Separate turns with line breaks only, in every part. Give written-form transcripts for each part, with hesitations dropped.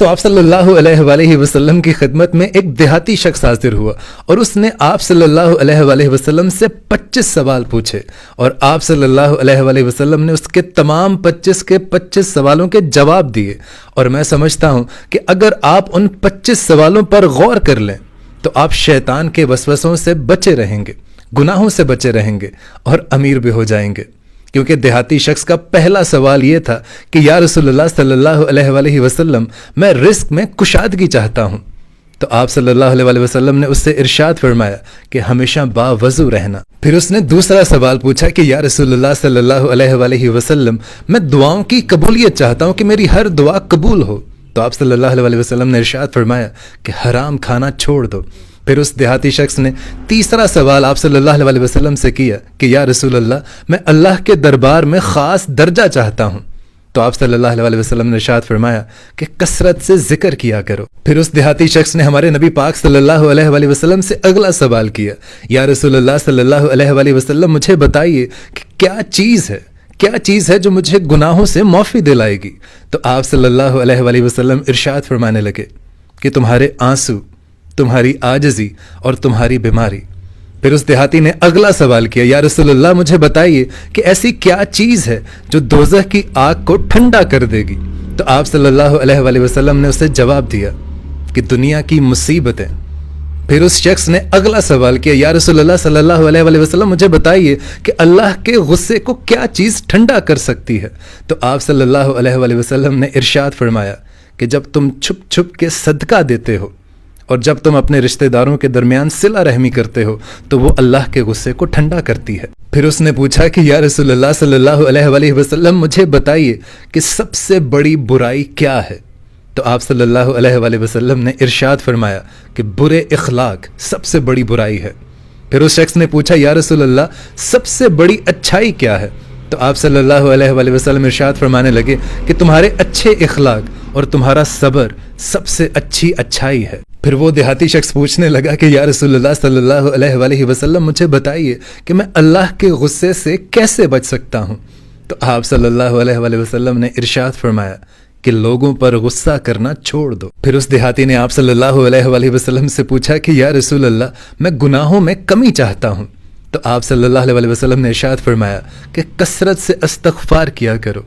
दोस्तों आप सल्लल्लाहु अलैहि वसल्लम की खिदमत में एक देहाती शख्स हाजिर हुआ और उसने आप सल्लल्लाहु अलैहि वसल्लम से 25 सवाल पूछे और आप सल्लल्लाहु अलैहि वसल्लम ने उसके तमाम 25 के 25 सवालों के जवाब दिए। और मैं समझता हूं कि अगर आप उन 25 सवालों पर गौर कर लें तो आप शैतान के वसवसों से बचे रहेंगे, गुनाहों से बचे रहेंगे और अमीर भी हो जाएंगे। क्योंकि देहाती शख्स का पहला सवाल यह था कि या रसूलुल्लाह सल्लल्लाहु अलैहि वसल्लम मैं रिस्क में कुशादगी चाहता हूं। तो आप सल्लल्लाहु अलैहि वसल्लम ने उससे इरशाद फरमाया कि हमेशा बावजू रहना। फिर उसने दूसरा सवाल पूछा कि या रसूलुल्लाह सल्लल्लाहु अलैहि वसल्लम मैं दुआओं की कबूलियत चाहता हूं कि मेरी हर दुआ कबूल हो। तो आप सल्लल्लाहु अलैहि वसल्लम ने इरशाद फरमाया कि हराम खाना छोड़ दो। फिर उस देहाती शख्स ने तीसरा सवाल आप सल्लल्लाहु अलैहि वसल्लम से किया कि या रसूलल्लाह मैं अल्लाह के दरबार में ख़ास दर्जा चाहता हूँ। तो आप सल्लल्लाहु अलैहि वसल्लम ने इरशाद फरमाया कि कसरत से जिक्र किया करो। फिर उस देहाती शख्स ने हमारे नबी पाक सल्लल्लाहु अलैहि वसल्लम से अगला सवाल किया, या रसूलल्लाह सल्लल्लाहु अलैहि वसल्लम मुझे बताइए कि क्या चीज़ है जो मुझे गुनाहों से माफ़ी दिलाएगी। तो आप सल्लल्लाहु अलैहि वसल्लम इरशाद फरमाने लगे कि तुम्हारे आंसू, तुम्हारी आजजी और तुम्हारी बीमारी। फिर उस देहाती ने अगला सवाल किया, या रसूलल्लाह मुझे बताइए कि ऐसी क्या चीज़ है जो दोज़ख की आग को ठंडा कर देगी। तो आप सल्लल्लाहु अलैहि वसल्लम ने उसे जवाब दिया कि दुनिया की मुसीबतें। फिर उस शख्स ने अगला सवाल किया, या रसूलल्लाह सल्लल्लाहु अलैहि वसल्लम मुझे बताइए कि अल्लाह के गुस्से को क्या चीज़ ठंडा कर सकती है। तो आप सल्लल्लाहु अलैहि वसल्लम ने इरशाद फरमाया कि जब तुम छुप छुप के सदका देते हो और जब तुम अपने रिश्तेदारों के दरमियान सिला रहमी करते हो तो वो अल्लाह के गुस्से को ठंडा करती है। फिर उसने पूछा कि या रसूलल्लाह सल्लल्लाहु अलैहि वसल्लम मुझे बताइए कि सबसे बड़ी बुराई क्या है। तो आप सल्लल्लाहु अलैहि वसल्लम ने इरशाद फरमाया कि बुरे इखलाक सबसे बड़ी बुराई है। फिर उस शख्स ने पूछा, या रसूलल्लाह सबसे बड़ी अच्छाई क्या है। तो आप सल्लल्लाहु अलैहि वसल्लम इरशाद फरमाने लगे कि तुम्हारे अच्छे इखलाक और तुम्हारा सब्र सबसे अच्छी अच्छाई है। फिर वो देहाती शख्स पूछने लगा कि या रसूलल्लाह सल्लल्लाहु अलैहि वसल्लम मुझे बताइए कि मैं अल्लाह के गुस्से से कैसे बच सकता हूँ। तो आप सल्लल्लाहु अलैहि वसल्लम ने इरशाद फरमाया कि लोगों पर गुस्सा करना छोड़ दो। फिर उस देहाती ने आप सल्लल्लाहु अलैहि वसल्लम से पूछा कि या रसूलल्लाह मैं गुनाहों में कमी चाहता हूँ। तो आप सल्लल्लाहु अलैहि वसल्लम ने इरशाद फरमाया कि कसरत से इस्तग़फ़ार किया करो।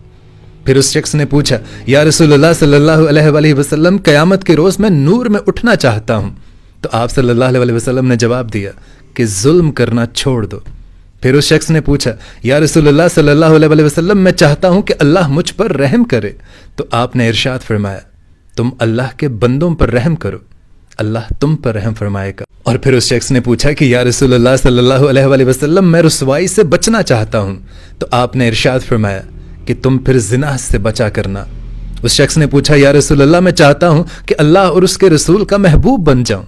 फिर उस शख्स ने पूछा, या रसूलल्लाह सल्लल्लाहु अलैहि वसल्लम क़यामत के रोज़ मैं नूर में उठना चाहता हूँ। तो आप सल्लल्लाहु अलैहि वसल्लम ने जवाब दिया कि जुल्म करना छोड़ दो। फिर उस शख्स ने पूछा, या रसूलल्लाह सल्लल्लाहु अलैहि वसल्लम मैं चाहता हूँ कि अल्लाह मुझ पर रहम करे। तो आपने इरशाद फरमाया, तुम अल्लाह के बंदों पर रहम करो, अल्लाह तुम पर रहम फरमाएगा। और फिर उस शख्स ने पूछा कि या रसूलल्लाह सल्लल्लाहु अलैहि वसल्लम मैं रुसवाई से बचना चाहता हूँ। तो आपने इरशाद फरमाया कि तुम फिर जिना से बचा करना। उस शख्स ने पूछा, या रसूलल्लाह मैं चाहता हूँ कि अल्लाह और उसके रसूल का महबूब बन जाऊँ।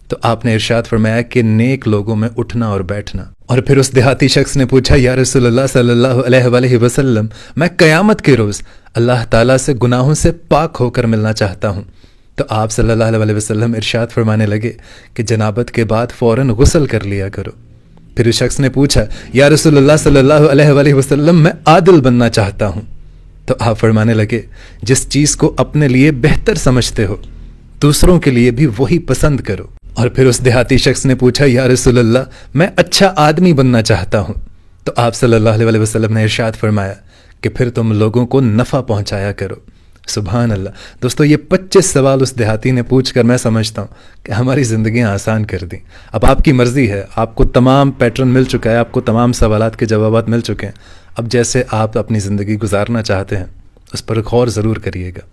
तो आपने इरशाद फरमाया कि नेक लोगों में उठना और बैठना। और फिर उस देहाती शख्स ने पूछा, या रसूलल्लाह सल्लल्लाहु अलैहि वसल्लम मैं क़यामत के रोज़ अल्लाह ताला से गुनाहों से पाक होकर मिलना चाहता हूँ। तो आप सल्लल्लाहु अलैहि वसल्लम इरशाद फरमाने लगे कि जनाबत के बाद फ़ौरन गुस्ल कर लिया करो। फिर उस शख्स ने पूछा, या रसूलल्लाह सल्लल्लाहु अलैहि वसल्लम मैं आदिल बनना चाहता हूँ। तो आप फरमाने लगे जिस चीज़ को अपने लिए बेहतर समझते हो दूसरों के लिए भी वही पसंद करो। और फिर उस देहाती शख्स ने पूछा, या रसूलल्लाह मैं अच्छा आदमी बनना चाहता हूँ। तो आप सल्लल्लाहु अलैहि वसल्लम ने इरशाद फरमाया कि फिर तुम लोगों को नफ़ा पहुँचाया करो। सुभान अल्लाह। दोस्तों ये 25 सवाल उस देहाती ने पूछकर मैं समझता हूँ कि हमारी ज़िंदगियाँ आसान कर दी। अब आपकी मर्ज़ी है, आपको तमाम पैटर्न मिल चुका है, आपको तमाम सवालात के जवाबात मिल चुके हैं। अब जैसे आप अपनी ज़िंदगी गुजारना चाहते हैं उस पर गौर ज़रूर करिएगा।